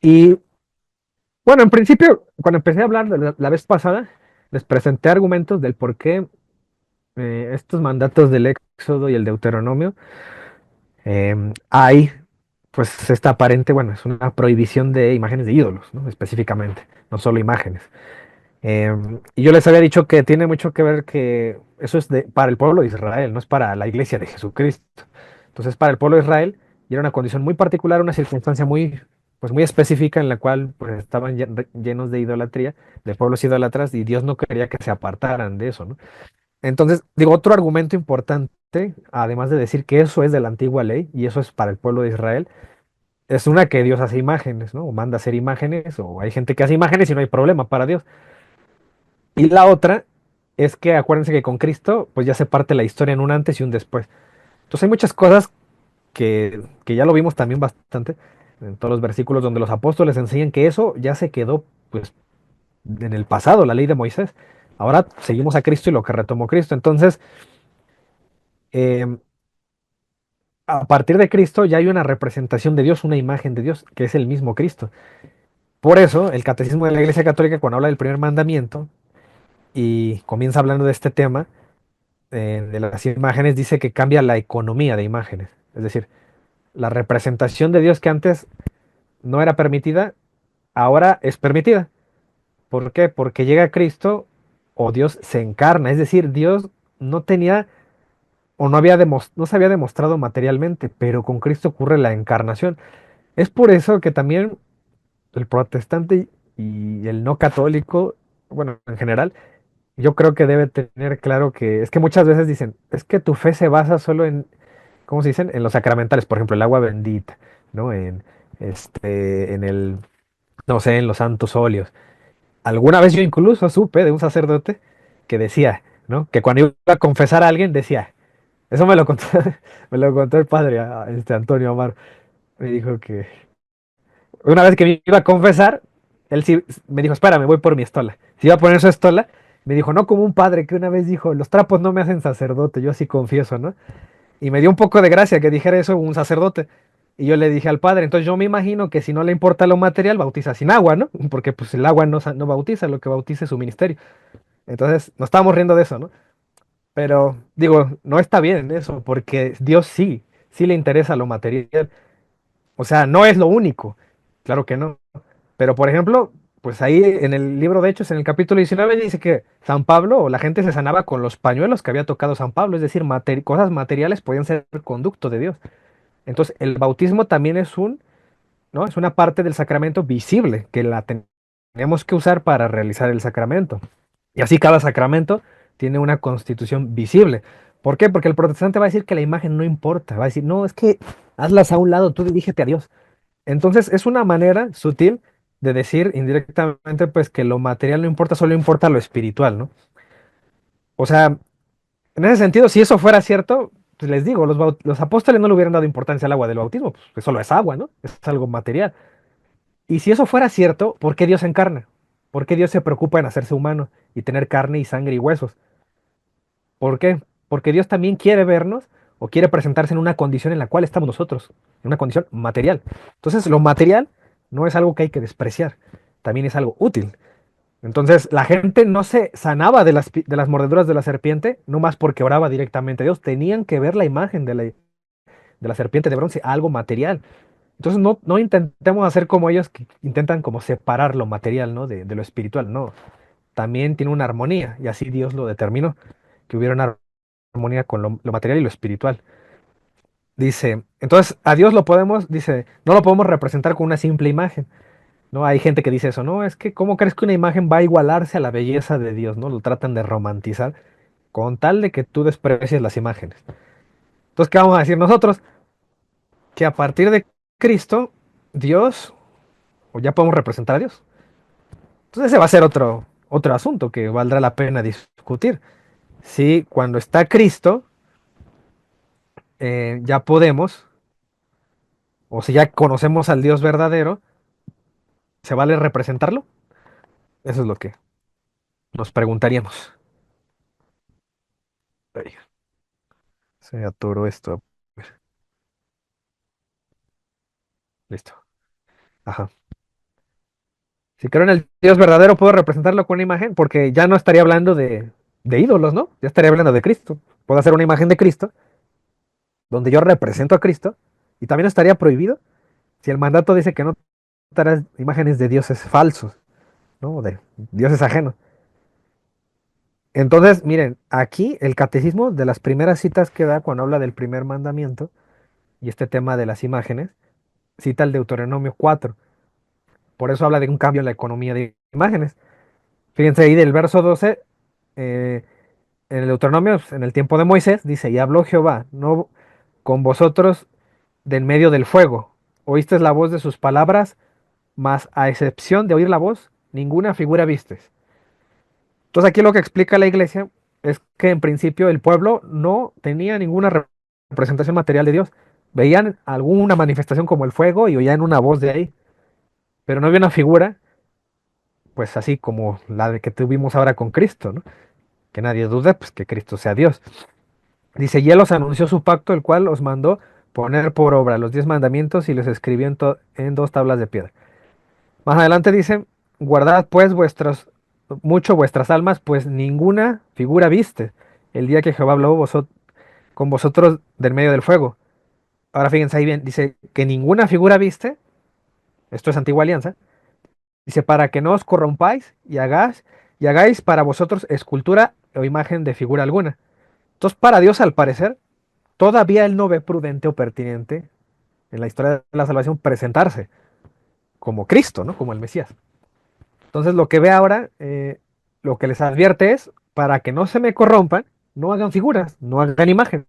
Y bueno, en principio, cuando empecé a hablar la vez pasada, les presenté argumentos del por qué estos mandatos del Éxodo y el Deuteronomio hay, pues, esta aparente, bueno, es una prohibición de imágenes de ídolos, ¿no? Específicamente, no solo imágenes. Y yo les había dicho que tiene mucho que ver que eso es para el pueblo de Israel, no es para la iglesia de Jesucristo. Entonces, para el pueblo de Israel, y era una condición muy particular, una circunstancia muy, pues muy específica en la cual pues, estaban llenos de idolatría, de pueblos idólatras, y Dios no quería que se apartaran de eso, ¿no? Entonces, digo, otro argumento importante, además de decir que eso es de la antigua ley, y eso es para el pueblo de Israel, es una que Dios hace imágenes, ¿no? O manda hacer imágenes, o hay gente que hace imágenes y no hay problema para Dios. Y la otra es que acuérdense que con Cristo, pues ya se parte la historia en un antes y un después. Entonces hay muchas cosas que ya lo vimos también bastante en todos los versículos donde los apóstoles enseñan que eso ya se quedó, pues, en el pasado, la ley de Moisés. Ahora seguimos a Cristo y lo que retomó Cristo. Entonces, eh, a partir de Cristo ya hay una representación de Dios, una imagen de Dios, que es el mismo Cristo. Por eso, el Catecismo de la Iglesia Católica, cuando habla del primer mandamiento y comienza hablando de este tema, de las imágenes, dice que cambia la economía de imágenes. Es decir, la representación de Dios que antes no era permitida, ahora es permitida. ¿Por qué? Porque llega Cristo o Dios se encarna. Es decir, Dios no tenía o no se había demostrado materialmente, pero con Cristo ocurre la encarnación. Es por eso que también el protestante y el no católico, bueno, en general, yo creo que debe tener claro que es que muchas veces dicen, es que tu fe se basa solo en, ¿cómo se dicen? En los sacramentales, por ejemplo, el agua bendita, ¿no? En el, no sé, en los santos óleos. Alguna vez yo incluso supe de un sacerdote que decía, ¿no? Que cuando iba a confesar a alguien decía, eso me lo contó, me lo contó el padre, Antonio Amar, me dijo que una vez que me iba a confesar, él sí me dijo, espera, me voy por mi estola. Si iba a poner su estola, me dijo, no como un padre que una vez dijo, los trapos no me hacen sacerdote, yo así confieso, ¿no? Y me dio un poco de gracia que dijera eso un sacerdote. Y yo le dije al padre, entonces yo me imagino que si no le importa lo material, bautiza sin agua, ¿no? Porque pues el agua no bautiza, lo que bautiza es su ministerio. Entonces nos estábamos riendo de eso, ¿no? Pero digo, no está bien eso, porque Dios sí le interesa lo material. O sea, no es lo único, claro que no. Pero por ejemplo, pues ahí en el libro de Hechos, en el capítulo 19, dice que San Pablo o la gente se sanaba con los pañuelos que había tocado San Pablo, es decir, cosas materiales podían ser el conducto de Dios. Entonces, el bautismo también es ¿no? Es una parte del sacramento visible que tenemos que usar para realizar el sacramento. Y así cada sacramento tiene una constitución visible. ¿Por qué? Porque el protestante va a decir que la imagen no importa, va a decir, no, es que hazlas a un lado, tú dirígete a Dios. Entonces, es una manera sutil de decir indirectamente, pues, que lo material no importa, solo importa lo espiritual, ¿no? O sea, en ese sentido, si eso fuera cierto, pues les digo, los apóstoles no le hubieran dado importancia al agua del bautismo, pues que solo es agua, ¿no? Es algo material. Y si eso fuera cierto, ¿por qué Dios se encarna? ¿Por qué Dios se preocupa en hacerse humano y tener carne y sangre y huesos? ¿Por qué? Porque Dios también quiere vernos o quiere presentarse en una condición en la cual estamos nosotros, en una condición material. Entonces, lo material no es algo que hay que despreciar, también es algo útil. Entonces, la gente no se sanaba de las mordeduras de la serpiente, no más porque oraba directamente a Dios, tenían que ver la imagen de la serpiente de bronce, algo material. Entonces no intentemos hacer como ellos que intentan como separar lo material, ¿no? De lo espiritual, no. También tiene una armonía y así Dios lo determinó, que hubiera una armonía con lo material y lo espiritual. Dice, entonces a Dios dice, no lo podemos representar con una simple imagen, ¿no? Hay gente que dice eso, no, es que ¿cómo crees que una imagen va a igualarse a la belleza de Dios, ¿no? Lo tratan de romantizar con tal de que tú desprecies las imágenes. Entonces, ¿qué vamos a decir nosotros? Que a partir de Cristo, Dios, o ya podemos representar a Dios. Entonces ese va a ser otro asunto que valdrá la pena discutir. Si cuando está Cristo ya podemos, o si ya conocemos al Dios verdadero, ¿se vale representarlo? Eso es lo que nos preguntaríamos. Ay, se atoró esto. Listo. Ajá. Si creo en el Dios verdadero, puedo representarlo con una imagen, porque ya no estaría hablando de ídolos, ¿no? Ya estaría hablando de Cristo. Puedo hacer una imagen de Cristo, donde yo represento a Cristo, y también estaría prohibido si el mandato dice que no harás imágenes de dioses falsos, ¿no? De dioses ajenos. Entonces, miren, aquí el catecismo de las primeras citas que da cuando habla del primer mandamiento y este tema de las imágenes, cita el Deuteronomio 4. Por eso habla de un cambio en la economía de imágenes. Fíjense ahí del verso 12, eh, en el Deuteronomio, pues, en el tiempo de Moisés, dice, y habló Jehová, no con vosotros del medio del fuego. Oísteis la voz de sus palabras, mas a excepción de oír la voz, ninguna figura vistes. Entonces aquí lo que explica la iglesia es que en principio el pueblo no tenía ninguna representación material de Dios. Veían alguna manifestación como el fuego y oían una voz de ahí, pero no había una figura, pues así como la de que tuvimos ahora con Cristo, ¿no? Que nadie dude, pues que Cristo sea Dios. Dice, y él os anunció su pacto, el cual os mandó poner por obra los 10 mandamientos y los escribió en 2 tablas de piedra. Más adelante dice, guardad pues mucho vuestras almas, pues ninguna figura viste el día que Jehová habló con vosotros del medio del fuego. Ahora fíjense ahí bien, dice que ninguna figura viste, esto es antigua alianza, dice para que no os corrompáis y hagáis para vosotros escultura o imagen de figura alguna. Entonces para Dios al parecer, todavía él no ve prudente o pertinente en la historia de la salvación presentarse como Cristo, ¿no? Como el Mesías. Entonces lo que ve ahora, lo que les advierte es, para que no se me corrompan, no hagan figuras, no hagan imágenes.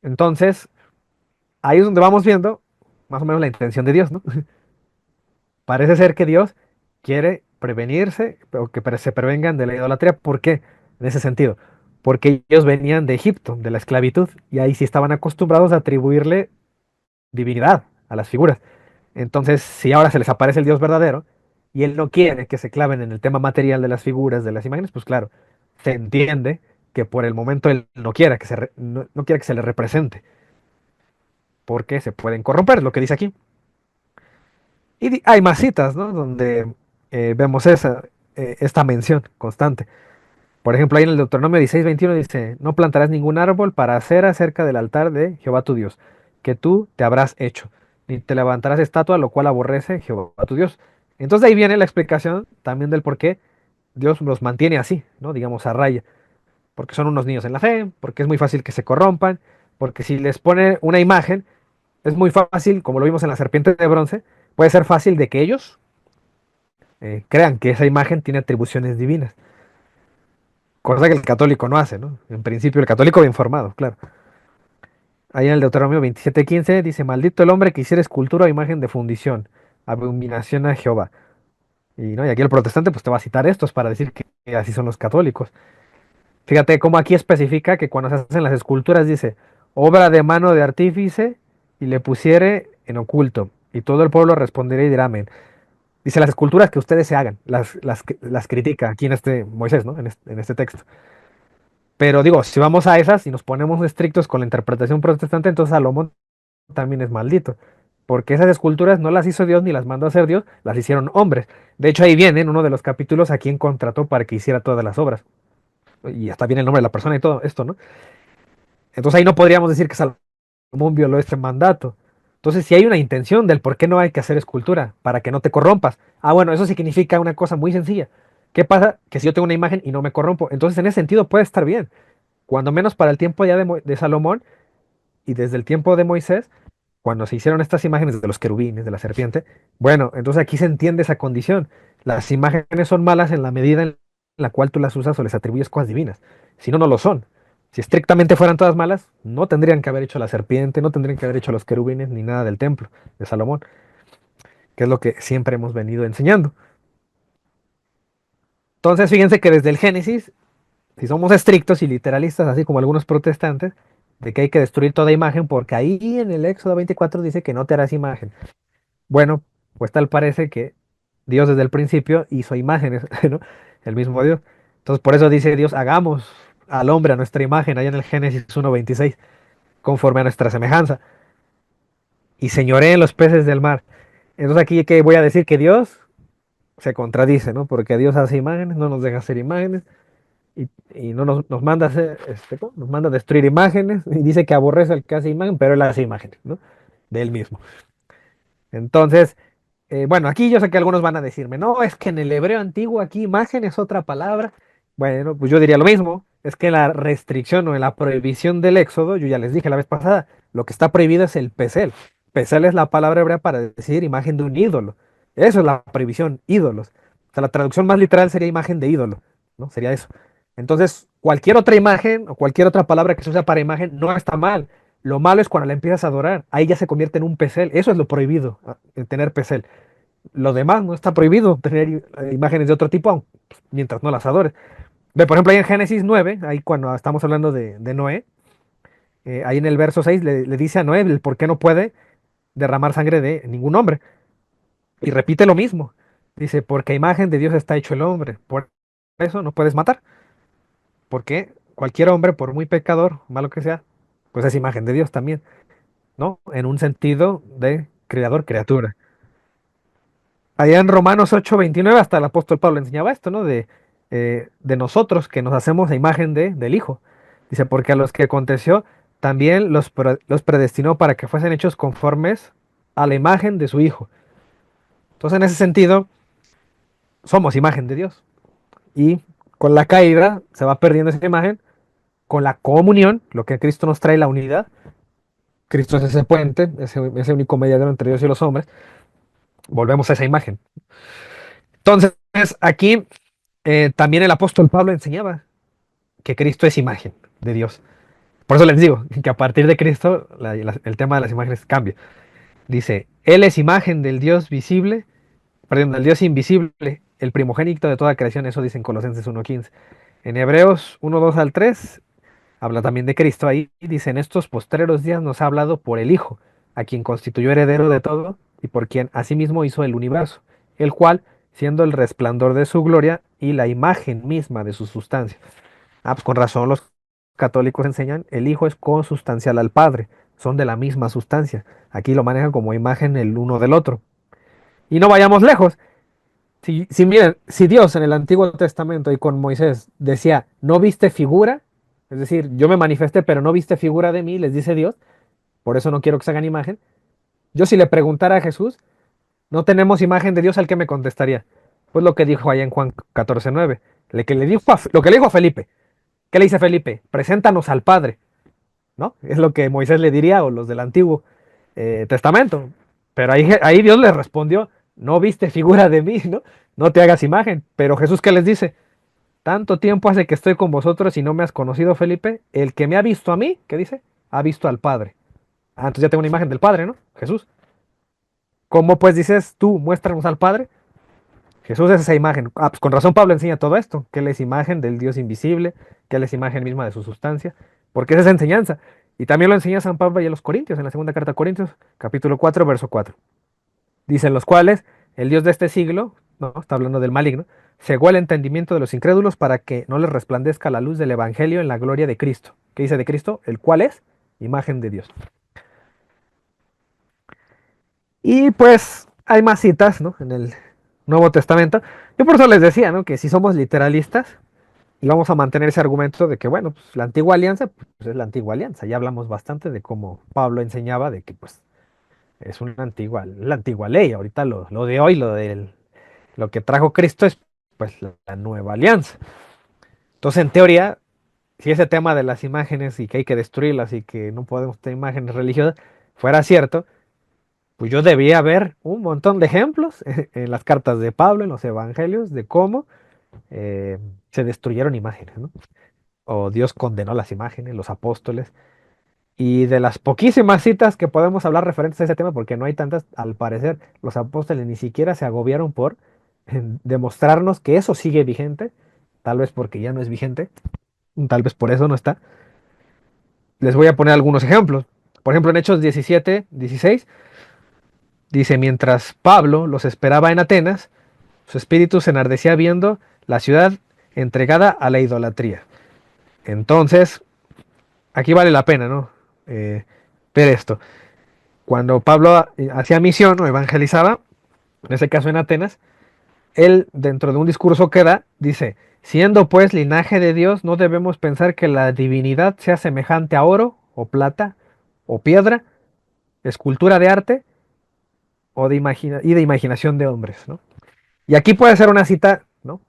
Entonces, ahí es donde vamos viendo más o menos la intención de Dios, ¿no? Parece ser que Dios quiere prevenirse, o que se prevengan de la idolatría. ¿Por qué? En ese sentido. Porque ellos venían de Egipto, de la esclavitud, y ahí sí estaban acostumbrados a atribuirle divinidad a las figuras. Entonces, si ahora se les aparece el Dios verdadero y él no quiere que se claven en el tema material de las figuras, de las imágenes, pues claro, se entiende que por el momento él no quiera no quiere que se le represente, porque se pueden corromper, lo que dice aquí. Y hay más citas, ¿no? Donde vemos esta mención constante. Por ejemplo, ahí en el Deuteronomio 16:21 dice, no plantarás ningún árbol para hacer acerca del altar de Jehová tu Dios, que tú te habrás hecho, ni te levantarás estatua, lo cual aborrece Jehová tu Dios. Entonces de ahí viene la explicación también del por qué Dios los mantiene así, ¿no? Digamos a raya, porque son unos niños en la fe, porque es muy fácil que se corrompan, porque si les pone una imagen, es muy fácil, como lo vimos en la serpiente de bronce, puede ser fácil de que ellos crean que esa imagen tiene atribuciones divinas. Cosa que el católico no hace, ¿no? En principio, el católico bien informado, claro. Ahí en el Deuteronomio 27:15 dice, maldito el hombre que hiciera escultura o imagen de fundición, abominación a Jehová. Y, ¿no? Y aquí el protestante pues te va a citar estos para decir que así son los católicos. Fíjate cómo aquí especifica que cuando se hacen las esculturas dice, obra de mano de artífice y le pusiere en oculto. Y todo el pueblo responderá y dirá amén. Dice las esculturas que ustedes se hagan, las critica aquí en este Moisés, ¿no? En este texto. Pero digo, si vamos a esas y nos ponemos estrictos con la interpretación protestante, entonces Salomón también es maldito. Porque esas esculturas no las hizo Dios ni las mandó a hacer Dios, las hicieron hombres. De hecho, ahí viene en uno de los capítulos a quien contrató para que hiciera todas las obras. Y hasta viene el nombre de la persona y todo esto, ¿no? Entonces ahí no podríamos decir que Salomón violó este mandato. Entonces, si hay una intención del por qué no hay que hacer escultura, para que no te corrompas. Ah, bueno, eso significa una cosa muy sencilla. ¿Qué pasa? Que si yo tengo una imagen y no me corrompo, entonces en ese sentido puede estar bien. Cuando menos para el tiempo ya de Salomón y desde el tiempo de Moisés, cuando se hicieron estas imágenes de los querubines, de la serpiente, bueno, entonces aquí se entiende esa condición. Las imágenes son malas en la medida en la cual tú las usas o les atribuyes cosas divinas. Si no, no lo son. Si estrictamente fueran todas malas, no tendrían que haber hecho la serpiente, no tendrían que haber hecho los querubines ni nada del templo de Salomón, que es lo que siempre hemos venido enseñando. Entonces, fíjense que desde el Génesis, si somos estrictos y literalistas, así como algunos protestantes, de que hay que destruir toda imagen, porque ahí en el Éxodo 24 dice que no te harás imagen. Bueno, pues tal parece que Dios desde el principio hizo imágenes, ¿no? El mismo Dios. Entonces por eso dice Dios, hagamos al hombre a nuestra imagen, allá en el Génesis 1:26, conforme a nuestra semejanza, y señoré en los peces del mar. Entonces aquí que voy a decir que Dios se contradice, ¿no? Porque Dios hace imágenes, no nos deja hacer imágenes y no nos manda a hacer, ¿cómo? Nos manda a destruir imágenes y dice que aborrece al que hace imagen, pero él hace imágenes, ¿no? De él mismo. Entonces, bueno, aquí yo sé que algunos van a decirme, no, es que en el hebreo antiguo aquí imagen es otra palabra. Bueno, pues yo diría lo mismo, es que la restricción o en la prohibición del éxodo, yo ya les dije la vez pasada, lo que está prohibido es el pesel. Pesel es la palabra hebrea para decir imagen de un ídolo. Eso es la prohibición, ídolos. O sea, la traducción más literal sería imagen de ídolo, ¿no? Sería eso. Entonces, cualquier otra imagen o cualquier otra palabra que se usa para imagen no está mal. Lo malo es cuando la empiezas a adorar. Ahí ya se convierte en un pesel. Eso es lo prohibido, el tener pesel. Lo demás no está prohibido tener imágenes de otro tipo, mientras no las adores. Ve, por ejemplo, ahí en Génesis 9, ahí cuando estamos hablando de Noé, ahí en el verso 6 le dice a Noé el por qué no puede derramar sangre de ningún hombre. Y repite lo mismo. Dice, porque a imagen de Dios está hecho el hombre. Por eso no puedes matar. Porque cualquier hombre, por muy pecador, malo que sea, pues es imagen de Dios también, ¿no? En un sentido de creador, criatura. Allá en Romanos 8:29 hasta el apóstol Pablo enseñaba esto, ¿no? De nosotros que nos hacemos a imagen del Hijo. Dice, porque a los que aconteció, también los predestinó para que fuesen hechos conformes a la imagen de su Hijo. Entonces, en ese sentido, somos imagen de Dios. Y con la caída se va perdiendo esa imagen, con la comunión, lo que Cristo nos trae, la unidad. Cristo es ese puente, ese único mediador entre Dios y los hombres. Volvemos a esa imagen. Entonces, aquí también el apóstol Pablo enseñaba que Cristo es imagen de Dios. Por eso les digo que a partir de Cristo el tema de las imágenes cambia. Dice, Él es imagen del Dios visible, perdón, del Dios invisible, el primogénito de toda creación, eso dice en Colosenses 1:15. En Hebreos 1:2 al 3 habla también de Cristo ahí, y dice, en estos postreros días nos ha hablado por el Hijo, a quien constituyó heredero de todo y por quien asimismo hizo el universo, el cual, siendo el resplandor de su gloria y la imagen misma de su sustancia. Ah, pues con razón los católicos enseñan, el Hijo es consustancial al Padre, son de la misma sustancia. Aquí lo manejan como imagen el uno del otro. Y no vayamos lejos. Si miren, si Dios en el Antiguo Testamento y con Moisés decía, no viste figura, es decir, yo me manifesté, pero no viste figura de mí, les dice Dios, por eso no quiero que se hagan imagen. Yo si le preguntara a Jesús, no tenemos imagen de Dios, ¿al que me contestaría? Pues lo que dijo allá en Juan 14:9, lo que le dijo a Felipe. ¿Qué le dice Felipe? Preséntanos al Padre, ¿no? Es lo que Moisés le diría o los del Antiguo Testamento. Pero ahí Dios le respondió, no viste figura de mí, ¿no? No te hagas imagen. Pero Jesús, ¿qué les dice? Tanto tiempo hace que estoy con vosotros y no me has conocido, Felipe. El que me ha visto a mí, ¿qué dice? Ha visto al Padre. Ah, entonces ya tengo una imagen del Padre, ¿no? Jesús. ¿Cómo pues dices tú, muéstranos al Padre? Jesús es esa imagen. Ah, pues con razón Pablo enseña todo esto, que Él es imagen del Dios invisible, que Él es imagen misma de su sustancia, porque es esa enseñanza. Y también lo enseña San Pablo y a los Corintios, en la segunda carta a Corintios, capítulo 4, verso 4. Dicen los cuales, el Dios de este siglo, no, está hablando del maligno, cegó el entendimiento de los incrédulos para que no les resplandezca la luz del Evangelio en la gloria de Cristo. ¿Qué dice de Cristo? El cual es imagen de Dios. Y pues hay más citas, ¿no? En el Nuevo Testamento. Yo por eso les decía, ¿no? Que si somos literalistas, y vamos a mantener ese argumento de que, bueno, pues la antigua alianza, pues es la antigua alianza. Ya hablamos bastante de cómo Pablo enseñaba de que, pues, es una antigua, la antigua ley. Ahorita lo de hoy, lo que trajo Cristo es, pues, la nueva alianza. Entonces, en teoría, si ese tema de las imágenes y que hay que destruirlas y que no podemos tener imágenes religiosas fuera cierto, pues yo debía ver un montón de ejemplos en las cartas de Pablo, en los evangelios, de cómo eh, se destruyeron imágenes, ¿no? O Dios condenó las imágenes, los apóstoles. Y de las poquísimas citas que podemos hablar referentes a ese tema, porque no hay tantas, al parecer los apóstoles ni siquiera se agobiaron por demostrarnos que eso sigue vigente, tal vez porque ya no es vigente, tal vez por eso no está. Les voy a poner algunos ejemplos. Por ejemplo, en Hechos 17:16, dice, mientras Pablo los esperaba en Atenas, su espíritu se enardecía viendo la ciudad entregada a la idolatría. Entonces, aquí vale la pena, ¿no? Ver esto. Cuando Pablo hacía misión o evangelizaba, en ese caso en Atenas, él, dentro de un discurso que da, dice, siendo pues linaje de Dios, no debemos pensar que la divinidad sea semejante a oro o plata o piedra, escultura de arte o de imaginación de hombres, ¿no? Y aquí puede ser una cita, ¿no?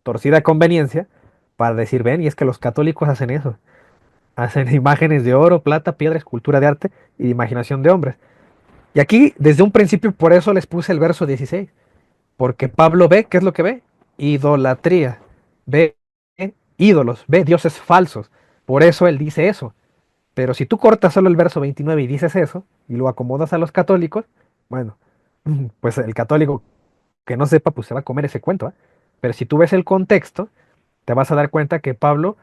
Torcida a conveniencia para decir, ven, y es que los católicos hacen eso, hacen imágenes de oro, plata, piedra, escultura de arte y de imaginación de hombres. Y aquí, desde un principio, por eso les puse el verso 16, porque Pablo ve, ¿qué es lo que ve? Idolatría, ve ídolos, ve dioses falsos. Por eso él dice eso. Pero si tú cortas solo el verso 29 y dices eso, y lo acomodas a los católicos, bueno, pues el católico que no sepa, pues se va a comer ese cuento, ¿eh? Pero si tú ves el contexto, te vas a dar cuenta que Pablo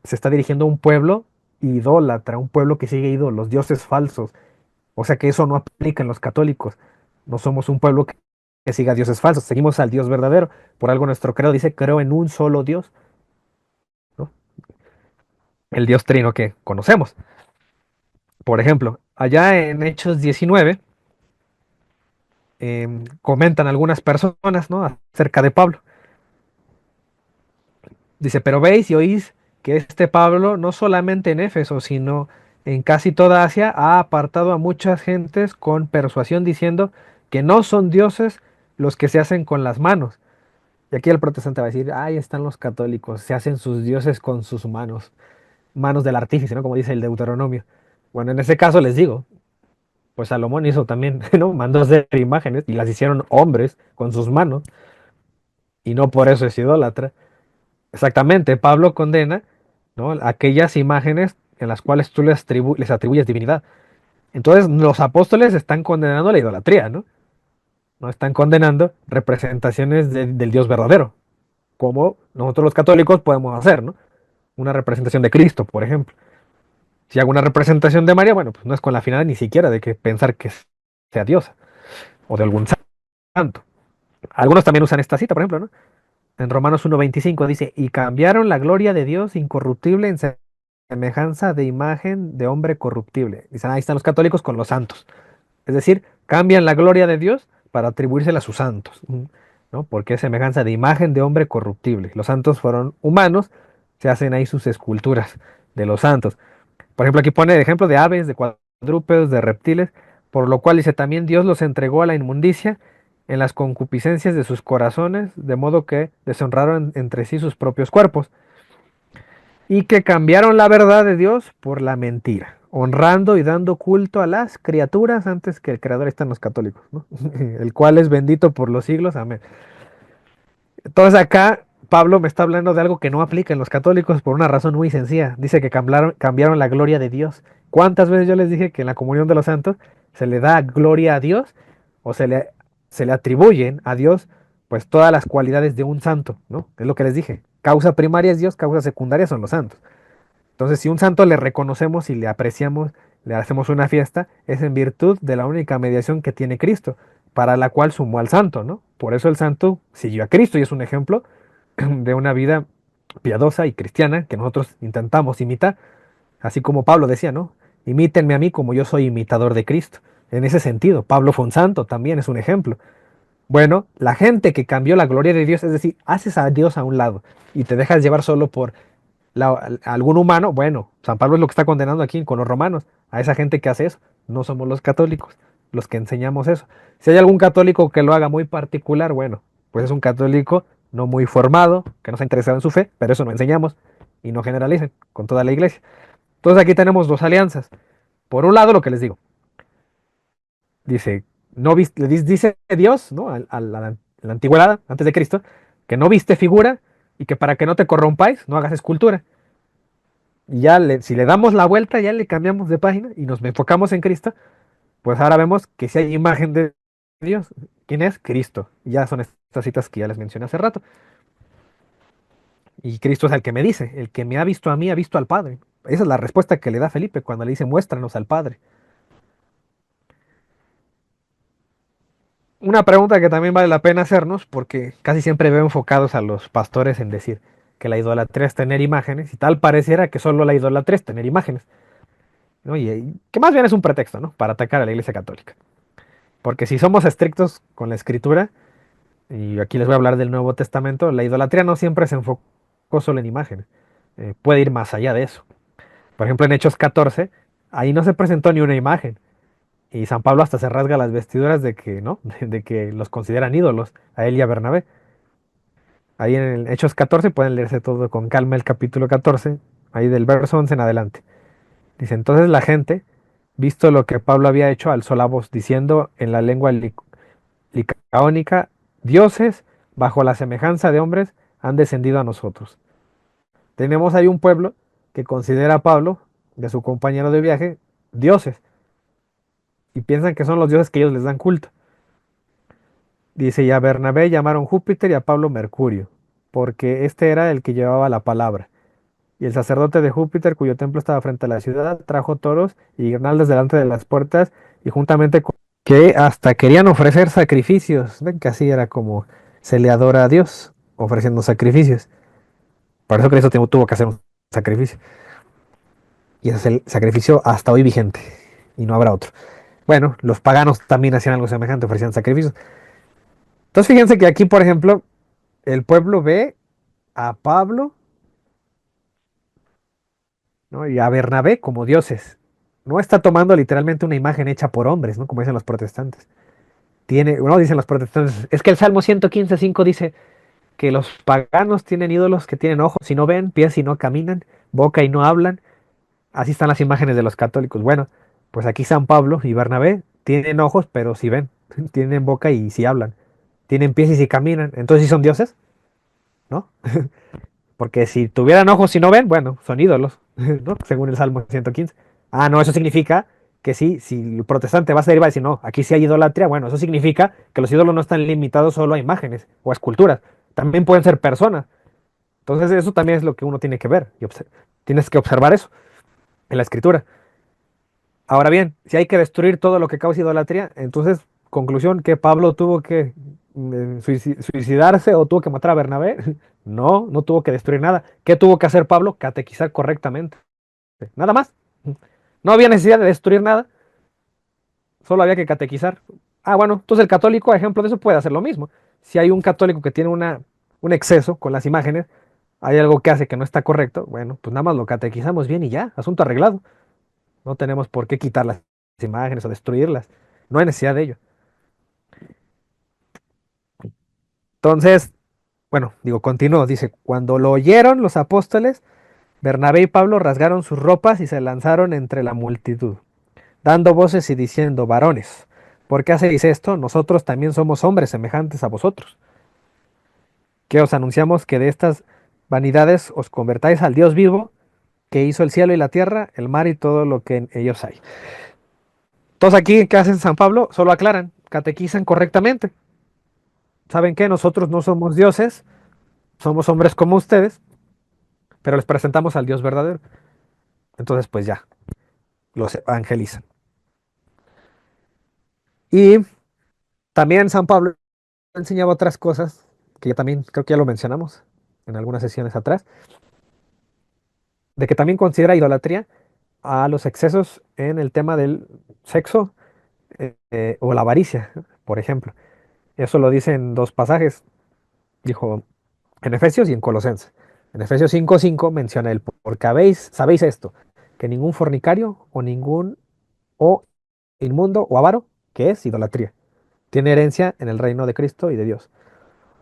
se está dirigiendo a un pueblo idólatra, un pueblo que sigue ídolos, dioses falsos. O sea que eso no aplica en los católicos. No somos un pueblo que siga dioses falsos, seguimos al Dios verdadero. Por algo nuestro credo dice, creo en un solo Dios, ¿no? El Dios trino que conocemos. Por ejemplo, allá en Hechos 19 comentan algunas personas, ¿no? Acerca de Pablo. Dice, pero veis y oís que este Pablo, no solamente en Éfeso, sino en casi toda Asia, ha apartado a muchas gentes con persuasión diciendo que no son dioses los que se hacen con las manos. Y aquí el protestante va a decir, ahí están los católicos, se hacen sus dioses con sus manos, manos del artífice, ¿no? Como dice el Deuteronomio. Bueno, en ese caso les digo, pues Salomón hizo también, ¿no? Mandó hacer imágenes y las hicieron hombres con sus manos, y no por eso es idólatra. Exactamente, Pablo condena, ¿no? Aquellas imágenes en las cuales tú les atribuyes divinidad. Entonces, los apóstoles están condenando la idolatría, ¿no? No están condenando representaciones del Dios verdadero, como nosotros los católicos podemos hacer, ¿no? Una representación de Cristo, por ejemplo. Si hago una representación de María, bueno, pues no es con la finalidad ni siquiera de que pensar que sea diosa o de algún santo. Algunos también usan esta cita, por ejemplo, ¿no? En Romanos 1:25 dice, y cambiaron la gloria de Dios incorruptible en semejanza de imagen de hombre corruptible. Dicen, ahí están los católicos con los santos. Es decir, cambian la gloria de Dios para atribuírsela a sus santos, ¿no? Porque es semejanza de imagen de hombre corruptible. Los santos fueron humanos, se hacen ahí sus esculturas de los santos. Por ejemplo, aquí pone el ejemplo de aves, de cuadrúpedos, de reptiles, por lo cual dice también Dios los entregó a la inmundicia en las concupiscencias de sus corazones, de modo que deshonraron entre sí sus propios cuerpos, y que cambiaron la verdad de Dios por la mentira, honrando y dando culto a las criaturas antes que el Creador. Están los católicos, ¿no? El cual es bendito por los siglos, amén. Entonces acá Pablo me está hablando de algo que no aplica en los católicos por una razón muy sencilla. Dice que cambiaron la gloria de Dios. ¿Cuántas veces yo les dije que en la comunión de los santos se le da gloria a Dios o se le atribuyen a Dios pues todas las cualidades de un santo, ¿no? Es lo que les dije. Causa primaria es Dios, causa secundaria son los santos. Entonces, si un santo le reconocemos y le apreciamos, le hacemos una fiesta, es en virtud de la única mediación que tiene Cristo, para la cual sumó al santo, ¿no? Por eso el santo siguió a Cristo y es un ejemplo de una vida piadosa y cristiana que nosotros intentamos imitar, así como Pablo decía, ¿no? Imítenme a mí como yo soy imitador de Cristo. En ese sentido, Pablo fue un santo, también es un ejemplo. Bueno, la gente que cambió la gloria de Dios, es decir, haces a Dios a un lado y te dejas llevar solo por algún humano, bueno, San Pablo es lo que está condenando aquí con los romanos, a esa gente que hace eso. No somos los católicos los que enseñamos eso. Si hay algún católico que lo haga muy particular, bueno, pues es un católico no muy formado, que no se ha interesado en su fe, pero eso no enseñamos y no generalicen con toda la iglesia. Entonces aquí tenemos dos alianzas. Por un lado, lo que les digo, dice, no dice Dios, ¿no? En la antigüedad, antes de Cristo, que no viste figura y que para que no te corrompáis, no hagas escultura. Y ya si le damos la vuelta, ya le cambiamos de página y nos enfocamos en Cristo, pues ahora vemos que si hay imagen de Dios, ¿quién es? Cristo. Y ya son estas citas que ya les mencioné hace rato. Y Cristo es el que me dice, el que me ha visto a mí ha visto al Padre. Esa es la respuesta que le da Felipe cuando le dice, muéstranos al Padre. Una pregunta que también vale la pena hacernos, porque casi siempre veo enfocados a los pastores en decir que la idolatría es tener imágenes, y tal pareciera que solo la idolatría es tener imágenes, ¿no? Y que más bien es un pretexto, ¿no? Para atacar a la Iglesia Católica. Porque si somos estrictos con la escritura, y aquí les voy a hablar del Nuevo Testamento, la idolatría no siempre se enfocó solo en imágenes, puede ir más allá de eso. Por ejemplo, en Hechos 14, ahí no se presentó ni una imagen, y San Pablo hasta se rasga las vestiduras de que, ¿no? De que los consideran ídolos, a él y a Bernabé. Ahí en el Hechos 14 pueden leerse todo con calma el capítulo 14, ahí del verso 11 en adelante. Dice, entonces la gente, visto lo que Pablo había hecho, alzó la voz, diciendo en la lengua licaónica, dioses, bajo la semejanza de hombres, han descendido a nosotros. Tenemos ahí un pueblo que considera a Pablo, de su compañero de viaje, dioses, y piensan que son los dioses que ellos les dan culto. Dice, y a Bernabé llamaron Júpiter y a Pablo Mercurio, porque este era el que llevaba la palabra. Y el sacerdote de Júpiter, cuyo templo estaba frente a la ciudad, trajo toros y guirnaldas delante de las puertas, y juntamente con que hasta querían ofrecer sacrificios. Ven que así era como se le adora a Dios, ofreciendo sacrificios. Por eso Cristo tuvo que hacer un sacrificio. Y ese es el sacrificio hasta hoy vigente. Y no habrá otro. Bueno, los paganos también hacían algo semejante, ofrecían sacrificios. Entonces fíjense que aquí, por ejemplo, el pueblo ve a Pablo, ¿no? Y a Bernabé como dioses. No está tomando literalmente una imagen hecha por hombres, ¿no? Como dicen los protestantes. No dicen los protestantes. Es que el Salmo 115:5 dice que los paganos tienen ídolos que tienen ojos y no ven, pies y no caminan, boca y no hablan. Así están las imágenes de los católicos. Bueno, pues aquí San Pablo y Bernabé tienen ojos, pero sí ven. Tienen boca y sí hablan. Tienen pies y sí caminan. Entonces sí son dioses, ¿no? Porque si tuvieran ojos y no ven, bueno, son ídolos, ¿no? Según el Salmo 115. Ah, no, eso significa que sí, si el protestante va a salir y va a decir, no, aquí sí hay idolatría, bueno, eso significa que los ídolos no están limitados solo a imágenes o a esculturas, también pueden ser personas. Entonces eso también es lo que uno tiene que ver y tienes que observar eso en la escritura. Ahora bien, si hay que destruir todo lo que causa idolatría, entonces, conclusión, que Pablo tuvo que suicidarse o tuvo que matar a Bernabé. No, no tuvo que destruir nada. ¿Qué tuvo que hacer Pablo? Catequizar correctamente. Nada más. No había necesidad de destruir nada, solo había que catequizar. Ah, bueno, entonces el católico, a ejemplo de eso, puede hacer lo mismo. Si hay un católico que tiene un exceso con las imágenes, hay algo que hace que no está correcto, bueno, pues nada más lo catequizamos bien y ya, asunto arreglado. No tenemos por qué quitar las imágenes o destruirlas. No hay necesidad de ello. Entonces, bueno, digo, continúo. Dice, cuando lo oyeron los apóstoles, Bernabé y Pablo rasgaron sus ropas y se lanzaron entre la multitud, dando voces y diciendo, varones, ¿por qué hacéis esto? Nosotros también somos hombres semejantes a vosotros, que os anunciamos que de estas vanidades os convertáis al Dios vivo, que hizo el cielo y la tierra, el mar y todo lo que en ellos hay. Entonces aquí, ¿qué hacen San Pablo? Solo aclaran, catequizan correctamente. ¿Saben qué? Nosotros no somos dioses, somos hombres como ustedes, pero les presentamos al Dios verdadero. Entonces, pues ya, los evangelizan. Y también San Pablo enseñaba otras cosas, que ya también creo que ya lo mencionamos en algunas sesiones atrás, de que también considera idolatría a los excesos en el tema del sexo o la avaricia, por ejemplo. Eso lo dice en dos pasajes, dijo en Efesios y en Colosenses. En Efesios 5:5 menciona el porque sabéis esto, que ningún fornicario o ningún o inmundo o avaro, que es idolatría, tiene herencia en el reino de Cristo y de Dios.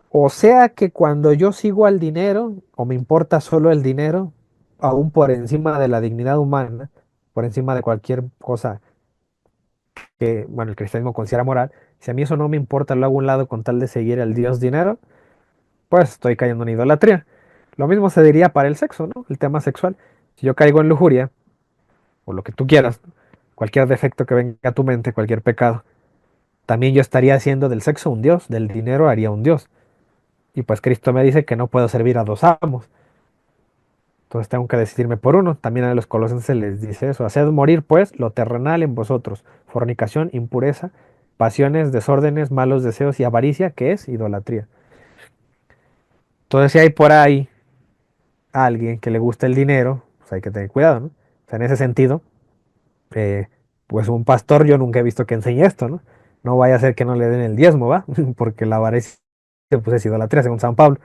O sea que cuando yo sigo al dinero, o me importa solo el dinero, aún por encima de la dignidad humana, por encima de cualquier cosa que, bueno, el cristianismo considera moral, si a mí eso no me importa, lo hago a un lado con tal de seguir al Dios dinero, pues estoy cayendo en idolatría. Lo mismo se diría para el sexo, ¿no? El tema sexual. Si yo caigo en lujuria, o lo que tú quieras, cualquier defecto que venga a tu mente, cualquier pecado, también yo estaría haciendo del sexo un Dios, del dinero haría un Dios. Y pues Cristo me dice que no puedo servir a dos amos. Entonces tengo que decidirme por uno. También a los colosenses les dice eso. Haced morir pues lo terrenal en vosotros. Fornicación, impureza, pasiones, desórdenes, malos deseos y avaricia, que es idolatría. Entonces si hay por ahí alguien que le gusta el dinero, pues hay que tener cuidado, ¿no? O sea, en ese sentido, eh, pues un pastor yo nunca he visto que enseñe esto, ¿no? No vaya a ser que no le den el diezmo, ¿va? Porque la avaricia pues es idolatría según San Pablo.